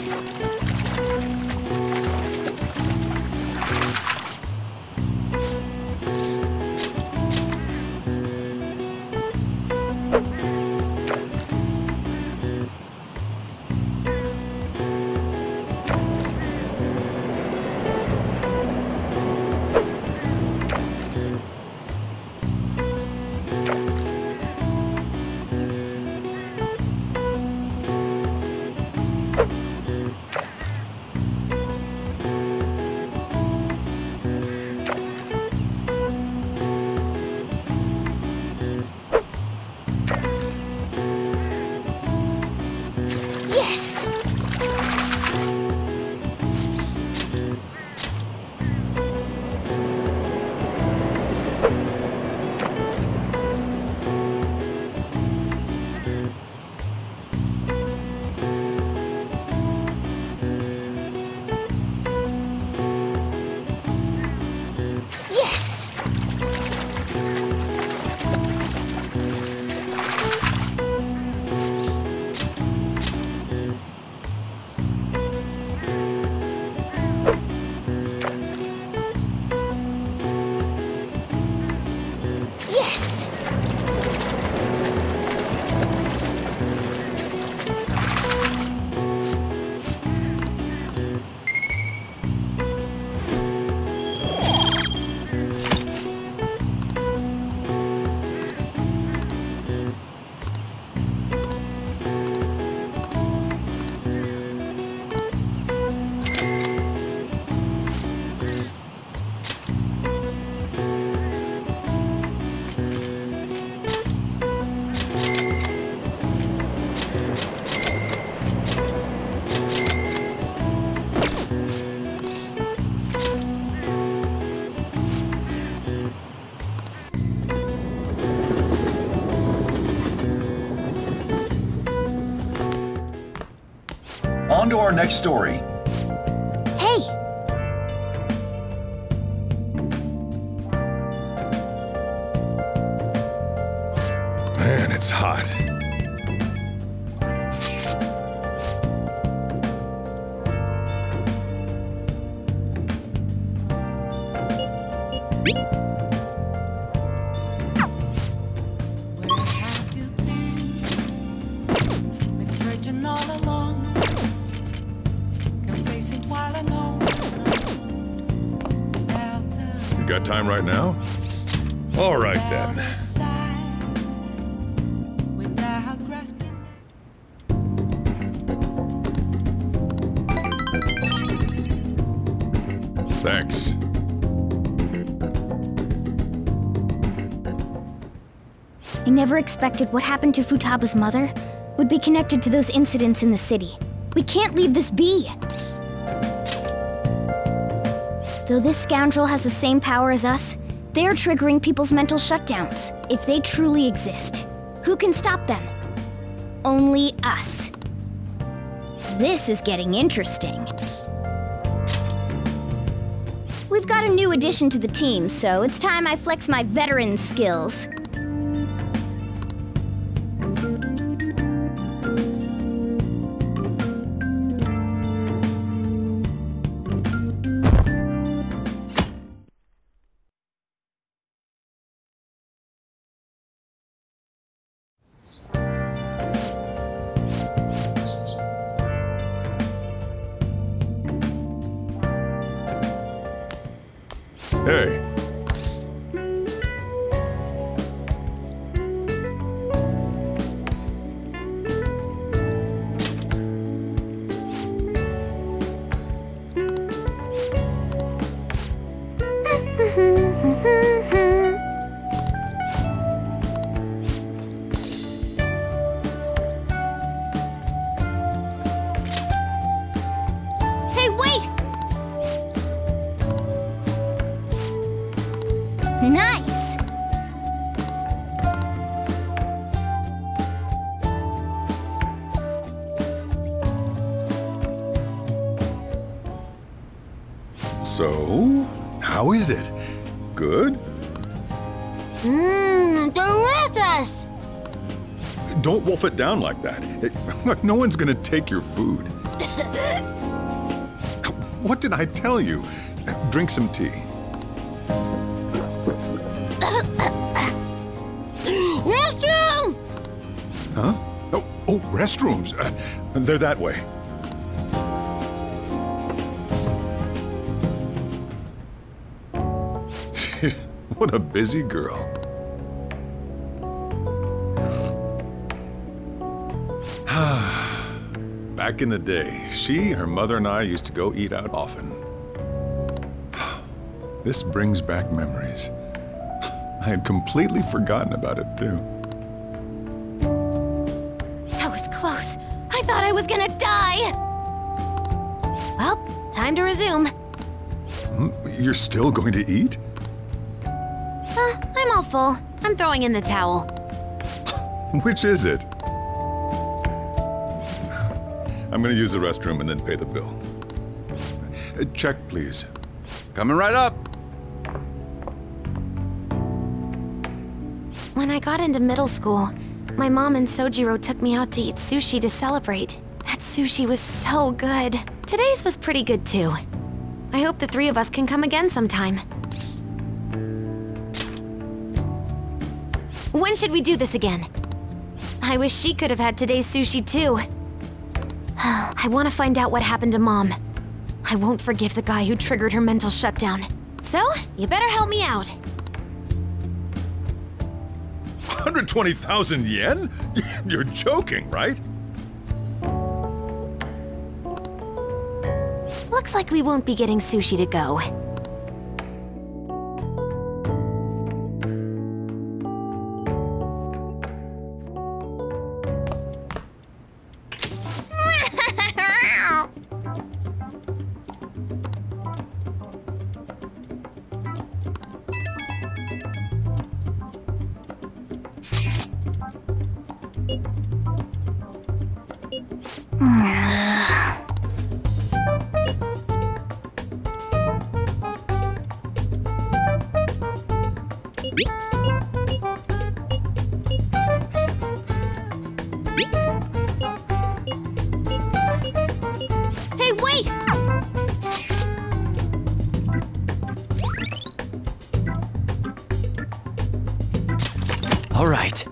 On to our next story. Hey! Man, it's hot. Got time right now? All right then. Thanks. I never expected what happened to Futaba's mother would be connected to those incidents in the city. We can't leave this be! Though this scoundrel has the same power as us, they're triggering people's mental shutdowns, if they truly exist. Who can stop them? Only us. This is getting interesting. We've We've got a new addition to the team, so it's time I flex my veteran skills. Hey. Hey, wait! Nice! So, how is it? Good? Mmm, delicious! Don't wolf it down like that. Look, no one's gonna take your food. What did I tell you? Drink some tea. Restroom! Huh? Oh, restrooms. They're that way. What a busy girl. Back in the day, she, her mother, and I used to go eat out often. This brings back memories. I had completely forgotten about it, too. That was close. I thought I was gonna die! Well, time to resume. You're still going to eat? I'm all full. I'm throwing in the towel. Which is it? I'm gonna use the restroom and then pay the bill. Check, please. Coming right up. When I got into middle school, my mom and Sojiro took me out to eat sushi to celebrate. That sushi was so good. Today's was pretty good too. I hope the three of us can come again sometime. When should we do this again? I wish she could have had today's sushi too. I want to find out what happened to Mom. I won't forgive the guy who triggered her mental shutdown. So, you better help me out. 120,000 yen? You're joking, right? Looks like we won't be getting sushi to go. Hey, wait! All right.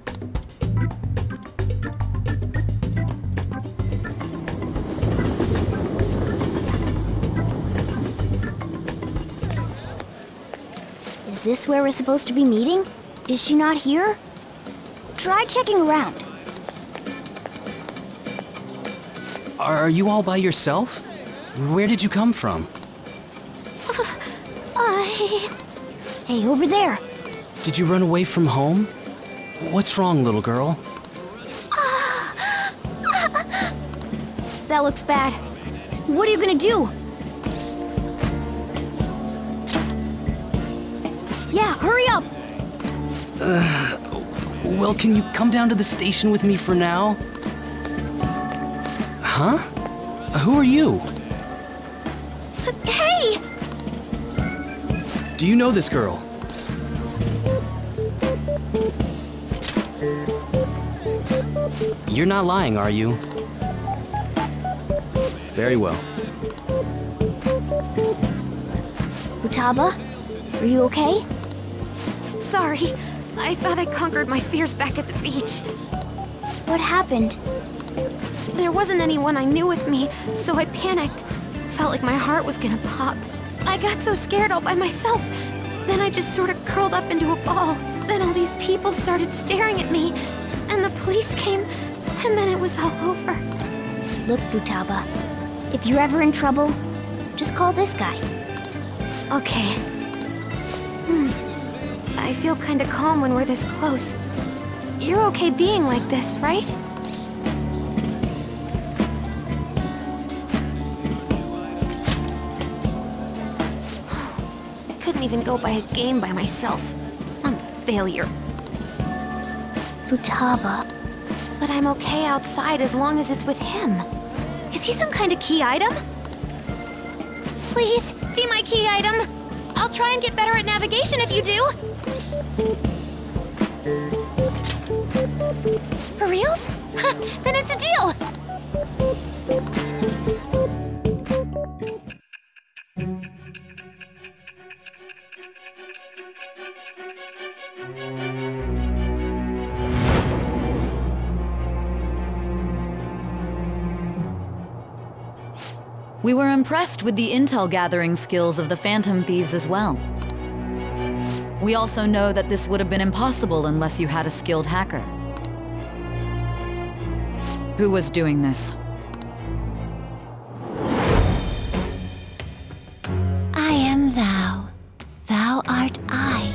Is this where we're supposed to be meeting? Is she not here? Try checking around. Are you all by yourself? Where did you come from? Hey, over there. Did you run away from home? What's wrong, little girl? That looks bad. What are you gonna do? Yeah, hurry up! Well, can you come down to the station with me for now? Huh? Who are you? Hey! Do you know this girl? You're not lying, are you? Very well. Futaba? Are you okay? Sorry. I thought I conquered my fears back at the beach. What happened? There wasn't anyone I knew with me, so I panicked. Felt like my heart was gonna pop. I got so scared all by myself. Then I just sort of curled up into a ball. Then all these people started staring at me, and the police came, and then it was all over. Look, Futaba, if you're ever in trouble, just call this guy. Okay. I feel kinda calm when we're this close. You're okay being like this, right? I couldn't even go by a game by myself. I'm a failure. Futaba. But I'm okay outside as long as it's with him. Is he some kind of key item? Please, be my key item. I'll try and get better at navigation if you do. For reals? Then it's a deal! We were impressed with the intel gathering skills of the Phantom Thieves as well. We also know that this would have been impossible unless you had a skilled hacker. Who was doing this? I am thou. Thou art I.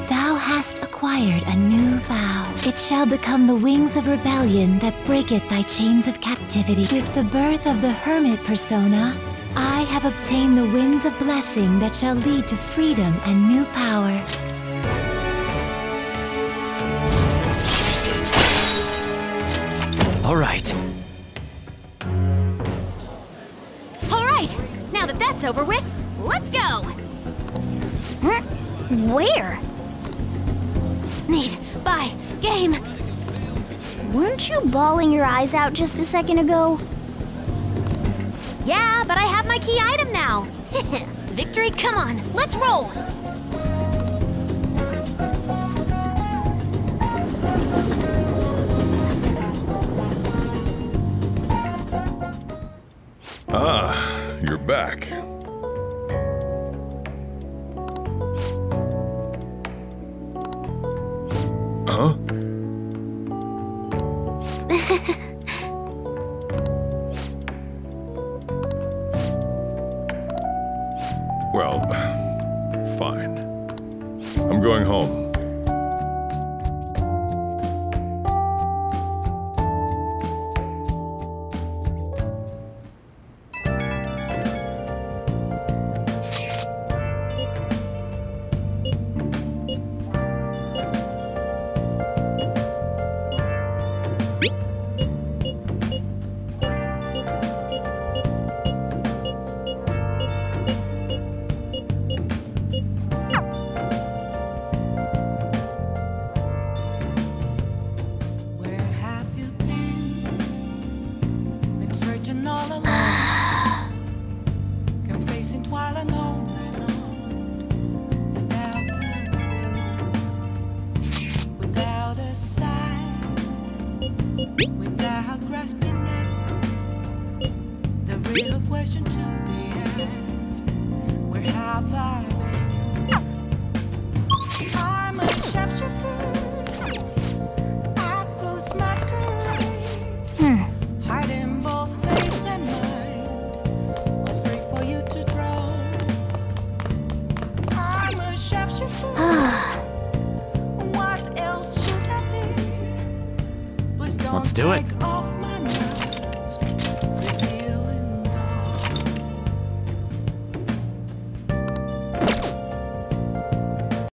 Thou hast acquired a new vow. It shall become the wings of rebellion that breaketh thy chains of captivity. With the birth of the hermit persona, I have obtained the winds of blessing that shall lead to freedom and new power. All right. All right! Now that that's over with, let's go! Where? Need, buy, game! Weren't you bawling your eyes out just a second ago? Yeah, but I have my key item now! Victory, come on, let's roll! Ah, you're back. Huh? Well, fine. I'm going home. Let's do it.